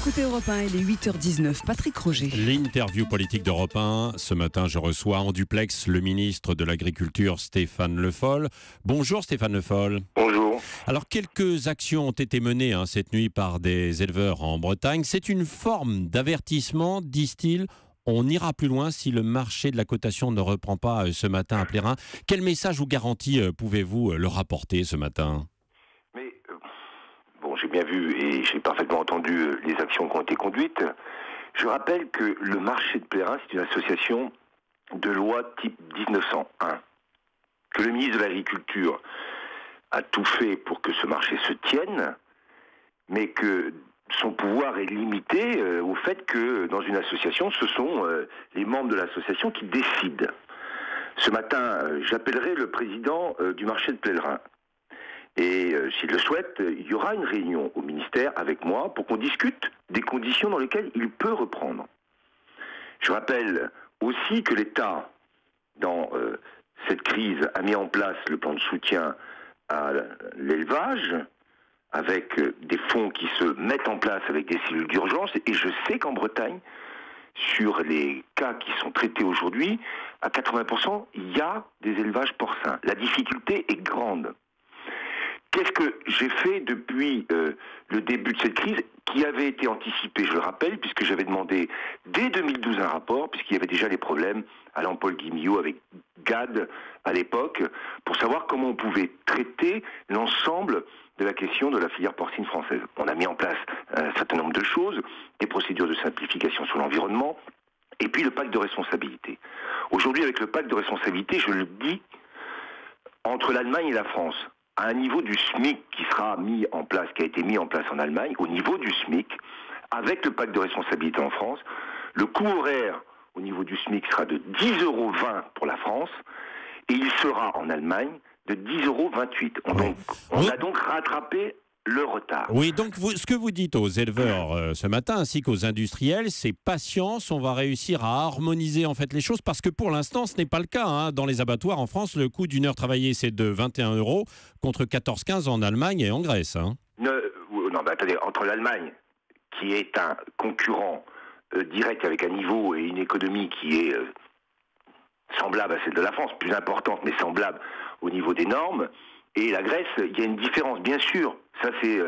écoutez Europe 1, il est 8h19. Patrick Roger. L'interview politique d'Europe 1. Ce matin, je reçois en duplex le ministre de l'Agriculture, Stéphane Le Foll. Bonjour Stéphane Le Foll. Bonjour. Alors, quelques actions ont été menées cette nuit par des éleveurs en Bretagne. C'est une forme d'avertissement, disent-ils. On ira plus loin si le marché de la cotation ne reprend pas ce matin à Plérin. Quel message ou garantie pouvez-vous leur apporter ce matin ? J'ai bien vu et j'ai parfaitement entendu les actions qui ont été conduites. Je rappelle que le marché de Plérin, c'est une association de loi type 1901. Que le ministre de l'Agriculture a tout fait pour que ce marché se tienne, mais que son pouvoir est limité au fait que dans une association, ce sont les membres de l'association qui décident. Ce matin, j'appellerai le président du marché de Plérin. Et s'il le souhaite, il y aura une réunion au ministère avec moi pour qu'on discute des conditions dans lesquelles il peut reprendre. Je rappelle aussi que l'État, dans cette crise, a mis en place le plan de soutien à l'élevage, avec des fonds qui se mettent en place avec des cellules d'urgence. Et je sais qu'en Bretagne, sur les cas qui sont traités aujourd'hui, à 80%, il y a des élevages porcins. La difficulté est grande. Qu'est-ce que j'ai fait depuis le début de cette crise, qui avait été anticipée, je le rappelle, puisque j'avais demandé dès 2012 un rapport, puisqu'il y avait déjà les problèmes à Paul Guimillot avec GAD à l'époque, pour savoir comment on pouvait traiter l'ensemble de la question de la filière porcine française. On a mis en place un certain nombre de choses, des procédures de simplification sur l'environnement, et puis le pacte de responsabilité. Aujourd'hui, avec le pacte de responsabilité, je le dis, entre l'Allemagne et la France, à un niveau du SMIC qui sera mis en place, qui a été mis en place en Allemagne, au niveau du SMIC, avec le pacte de responsabilité en France, le coût horaire au niveau du SMIC sera de 10,20 € pour la France, et il sera en Allemagne de 10,28 €. On a donc rattrapé le retard. Oui, donc ce que vous dites aux éleveurs ce matin, ainsi qu'aux industriels, c'est patience, on va réussir à harmoniser en fait les choses, parce que pour l'instant, ce n'est pas le cas. Dans les abattoirs en France, le coût d'une heure travaillée, c'est de 21 € contre 14,15 € en Allemagne et en Grèce. Attendez, entre l'Allemagne, qui est un concurrent direct avec un niveau et une économie qui est semblable à celle de la France, plus importante, mais semblable au niveau des normes, et la Grèce, il y a une différence, bien sûr. Ça, c'est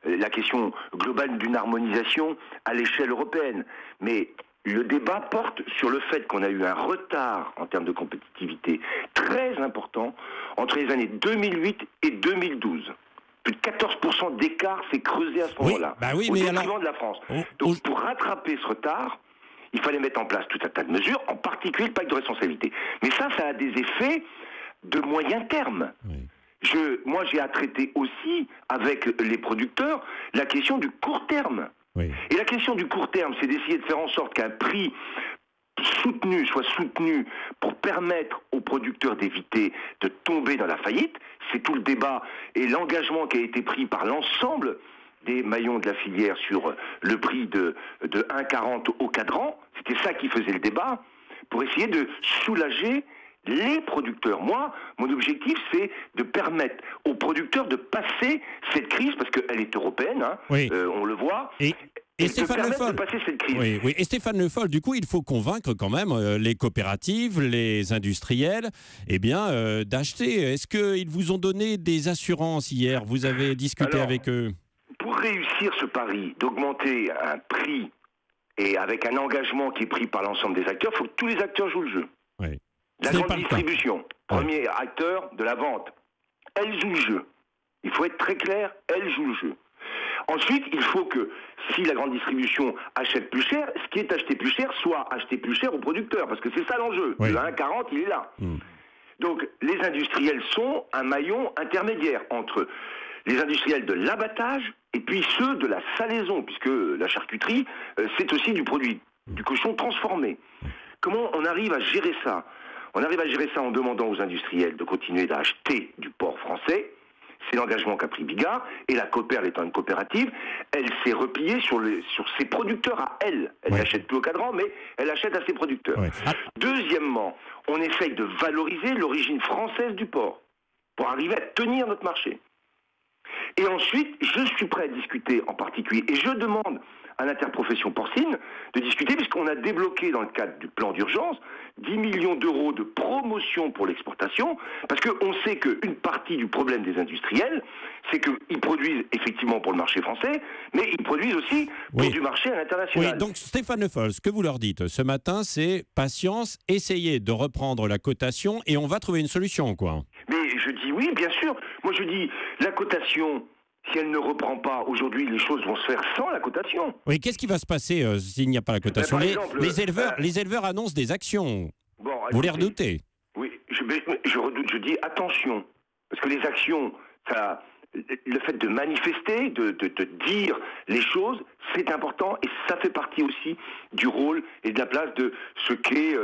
la question globale d'une harmonisation à l'échelle européenne. Mais le débat porte sur le fait qu'on a eu un retard en termes de compétitivité très important entre les années 2008 et 2012. Plus de 14% d'écart s'est creusé à ce moment-là, au détriment de la France. Donc, pour rattraper ce retard, il fallait mettre en place tout un tas de mesures, en particulier le pacte de responsabilité. Mais ça a des effets de moyen terme. Oui. Moi, j'ai à traiter aussi avec les producteurs la question du court terme. Oui. Et la question du court terme, c'est d'essayer de faire en sorte qu'un prix soit soutenu pour permettre aux producteurs d'éviter de tomber dans la faillite. C'est tout le débat et l'engagement qui a été pris par l'ensemble des maillons de la filière sur le prix de 1,40 € au cadran. C'était ça qui faisait le débat, pour essayer de soulager les producteurs. Moi, mon objectif, c'est de permettre aux producteurs de passer cette crise, parce qu'elle est européenne, on le voit, et Stéphane Le Foll, de passer cette crise. Oui. Et Stéphane Le Foll, du coup, il faut convaincre quand même les coopératives, les industriels, d'acheter. Est-ce qu'ils vous ont donné des assurances hier ? Vous avez discuté avec eux ? Pour réussir ce pari d'augmenter un prix, et avec un engagement qui est pris par l'ensemble des acteurs, il faut que tous les acteurs jouent le jeu. Oui. La grande distribution, premier acteur de la vente, elle joue le jeu. Il faut être très clair, elle joue le jeu. Ensuite, il faut que, si la grande distribution achète plus cher, ce qui est acheté plus cher soit acheté plus cher aux producteurs, parce que c'est ça l'enjeu. Le 1,40, il est là. Donc, les industriels sont un maillon intermédiaire entre les industriels de l'abattage et puis ceux de la salaison, puisque la charcuterie, c'est aussi du produit, du cochon transformé. Comment on arrive à gérer ça ? On arrive à gérer ça en demandant aux industriels de continuer d'acheter du porc français. C'est l'engagement qu'a pris Bigard. Et la Coopère, étant une coopérative, elle s'est repliée sur ses producteurs à elle. Elle n'achète plus au cadran, mais elle achète à ses producteurs. Deuxièmement, on essaye de valoriser l'origine française du porc pour arriver à tenir notre marché. Et ensuite, je suis prêt à discuter en particulier, et je demande à l'interprofession porcine de discuter, puisqu'on a débloqué dans le cadre du plan d'urgence 10 millions d'euros de promotion pour l'exportation, parce qu'on sait qu'une partie du problème des industriels, c'est qu'ils produisent effectivement pour le marché français, mais ils produisent aussi pour du marché à l'international. Oui, donc Stéphane Le Foll, ce que vous leur dites ce matin, c'est patience, essayez de reprendre la cotation et on va trouver une solution, quoi. Mais je dis oui, bien sûr. Moi je dis, la cotation, si elle ne reprend pas aujourd'hui, les choses vont se faire sans la cotation. Oui, qu'est-ce qui va se passer s'il n'y a pas la cotation? Les éleveurs annoncent des actions. Bon, vous les redoutez? Oui, je redoute, je dis attention. Parce que les actions, ça, le fait de manifester, de dire les choses, c'est important et ça fait partie aussi du rôle et de la place de ce qu'est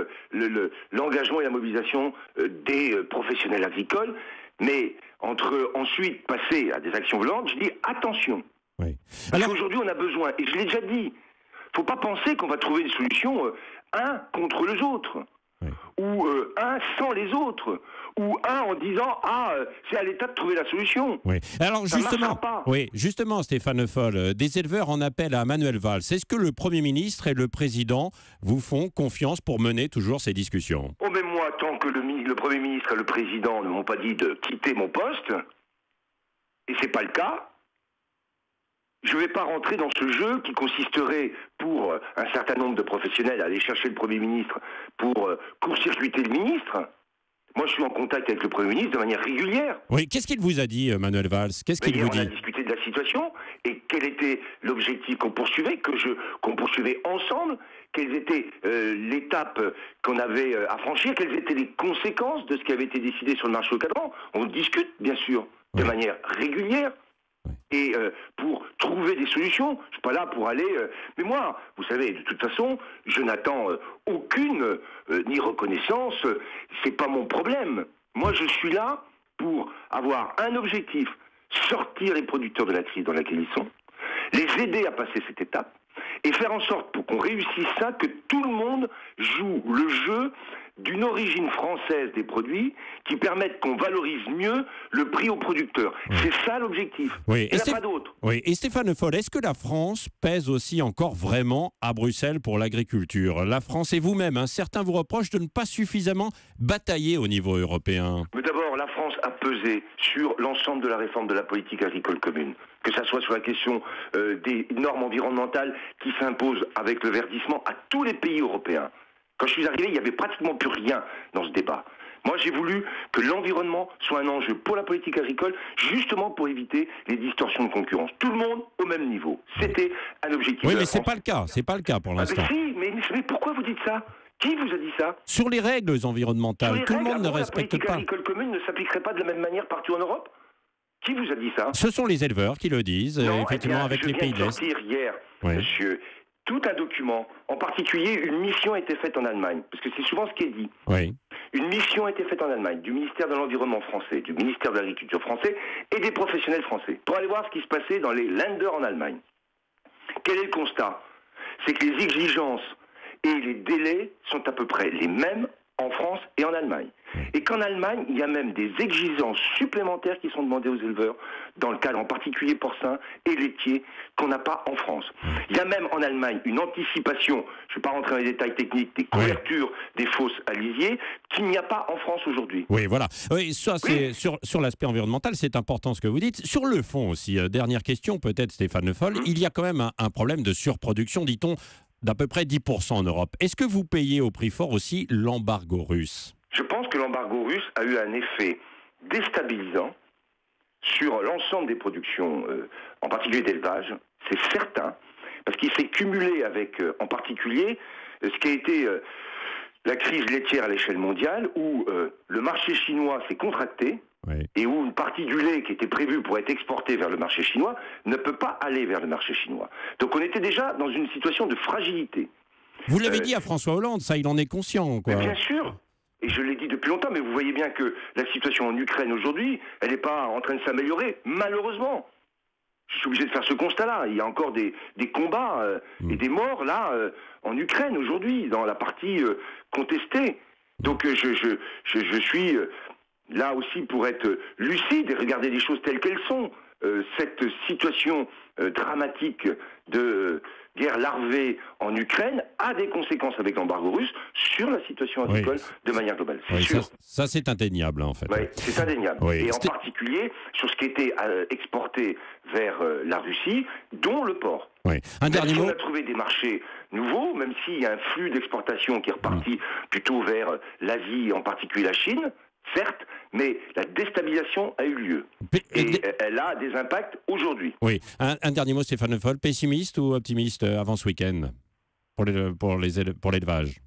l'engagement et la mobilisation des professionnels agricoles. Mais entre ensuite passer à des actions violentes, je dis attention. Oui. Parce qu'aujourd'hui, on a besoin, et je l'ai déjà dit, il ne faut pas penser qu'on va trouver une solution un contre les autres. Oui. Ou un sans les autres, ou un en disant c'est à l'État de trouver la solution. Oui. Alors justement, Stéphane Le Foll, des éleveurs en appellent à Manuel Valls. Est-ce que le Premier ministre et le Président vous font confiance pour mener toujours ces discussions? Oh mais moi, tant que le Premier ministre et le Président ne m'ont pas dit de quitter mon poste, et c'est pas le cas, je ne vais pas rentrer dans ce jeu qui consisterait pour un certain nombre de professionnels à aller chercher le Premier ministre pour court-circuiter le ministre. Moi, je suis en contact avec le Premier ministre de manière régulière. Oui, qu'est-ce qu'il vous a dit, Manuel Valls? Qu'est-ce qu'il vous dit? On a discuté de la situation et quel était l'objectif qu'on poursuivait, qu'on poursuivait ensemble, quelle était l'étape qu'on avait à franchir, quelles étaient les conséquences de ce qui avait été décidé sur le marché au cadran. On discute, bien sûr, de manière régulière. Et pour trouver des solutions, je ne suis pas là pour aller... mais moi, vous savez, de toute façon, je n'attends aucune ni reconnaissance, c'est pas mon problème. Moi, je suis là pour avoir un objectif, sortir les producteurs de la crise dans laquelle ils sont, les aider à passer cette étape, et faire en sorte, pour qu'on réussisse ça, que tout le monde joue le jeu d'une origine française des produits qui permettent qu'on valorise mieux le prix aux producteurs. Oui. C'est ça l'objectif. Oui. Il n'y a pas d'autre. Oui. Et Stéphane Le Foll, est-ce que la France pèse aussi encore vraiment à Bruxelles pour l'agriculture? La France et vous-même, certains vous reprochent de ne pas suffisamment batailler au niveau européen. Mais d'abord, la France a pesé sur l'ensemble de la réforme de la politique agricole commune. Que ça soit sur la question des normes environnementales qui s'imposent avec le verdissement à tous les pays européens. Quand je suis arrivé, il n'y avait pratiquement plus rien dans ce débat. Moi, j'ai voulu que l'environnement soit un enjeu pour la politique agricole, justement pour éviter les distorsions de concurrence. Tout le monde au même niveau. C'était un objectif. Oui, mais c'est pas le cas. C'est pas le cas pour l'instant. Mais pourquoi vous dites ça? Qui vous a dit ça? Sur les règles environnementales, tout le monde ne respecte pas. La politique agricole commune ne s'appliquerait pas de la même manière partout en Europe? Qui vous a dit ça? Ce sont les éleveurs qui le disent, effectivement, avec les pays de l'Est. Je viens de sortir hier, monsieur, tout un document, en particulier une mission a été faite en Allemagne, parce que c'est souvent ce qui est dit. Oui. Une mission a été faite en Allemagne, du ministère de l'Environnement français, du ministère de l'Agriculture français et des professionnels français, pour aller voir ce qui se passait dans les Länder en Allemagne. Quel est le constat? C'est que les exigences et les délais sont à peu près les mêmes en France et en Allemagne. Et qu'en Allemagne, il y a même des exigences supplémentaires qui sont demandées aux éleveurs, dans le cadre en particulier porcin et laitier, qu'on n'a pas en France. Il y a même en Allemagne une anticipation, je ne vais pas rentrer dans les détails techniques, des couvertures des fosses à lisier, qu'il n'y a pas en France aujourd'hui. Oui, voilà. Oui, ça, c'est sur l'aspect environnemental, c'est important ce que vous dites. Sur le fond aussi, dernière question, peut-être Stéphane Le Foll, il y a quand même un problème de surproduction, dit-on, d'à peu près 10% en Europe. Est-ce que vous payez au prix fort aussi l'embargo russe? Je pense que l'embargo russe a eu un effet déstabilisant sur l'ensemble des productions, en particulier d'élevage, c'est certain, parce qu'il s'est cumulé avec, en particulier, ce qui a été la crise laitière à l'échelle mondiale, où le marché chinois s'est contracté, et où une partie du lait qui était prévue pour être exportée vers le marché chinois ne peut pas aller vers le marché chinois. Donc on était déjà dans une situation de fragilité. Vous l'avez dit à François Hollande, ça, il en est conscient, quoi. Mais bien sûr. Et je l'ai dit depuis longtemps, mais vous voyez bien que la situation en Ukraine aujourd'hui, elle n'est pas en train de s'améliorer, malheureusement. Je suis obligé de faire ce constat-là. Il y a encore des combats et des morts, là, en Ukraine aujourd'hui, dans la partie contestée. Donc je suis là aussi pour être lucide et regarder les choses telles qu'elles sont. cette situation dramatique de guerre larvée en Ukraine a des conséquences avec l'embargo russe sur la situation agricole de manière globale. C'est sûr. Ça c'est indéniable en fait. Oui, c'est indéniable. Oui. Et en particulier sur ce qui était exporté vers la Russie, dont le porc. Oui. Un dernier mot. On a trouvé des marchés nouveaux, même s'il y a un flux d'exportation qui est reparti plutôt vers l'Asie, en particulier la Chine, certes, mais la déstabilisation a eu lieu. Et elle a des impacts aujourd'hui. Oui. Un dernier mot, Stéphane Le Foll. Pessimiste ou optimiste avant ce week-end pour l'élevage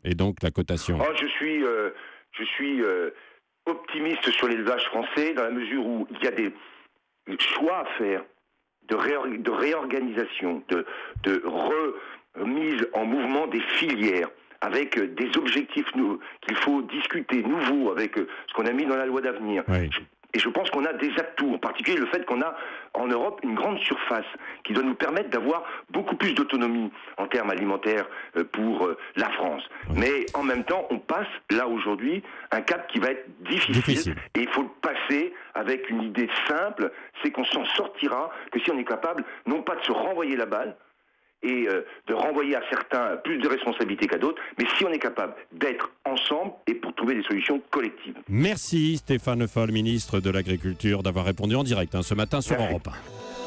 et donc la cotation? Je suis optimiste sur l'élevage français dans la mesure où il y a des choix à faire de réorganisation, de remise en mouvement des filières, avec des objectifs qu'il faut discuter, nouveaux, avec ce qu'on a mis dans la loi d'avenir. Oui. Et je pense qu'on a des atouts, en particulier le fait qu'on a en Europe une grande surface qui doit nous permettre d'avoir beaucoup plus d'autonomie en termes alimentaires pour la France. Oui. Mais en même temps, on passe là aujourd'hui un cap qui va être difficile. Et il faut le passer avec une idée simple, c'est qu'on s'en sortira que si on est capable, non pas de se renvoyer la balle, et de renvoyer à certains plus de responsabilités qu'à d'autres, mais si on est capable d'être ensemble et pour trouver des solutions collectives. Merci Stéphane Le Foll, ministre de l'Agriculture, d'avoir répondu en direct ce matin sur Europe 1.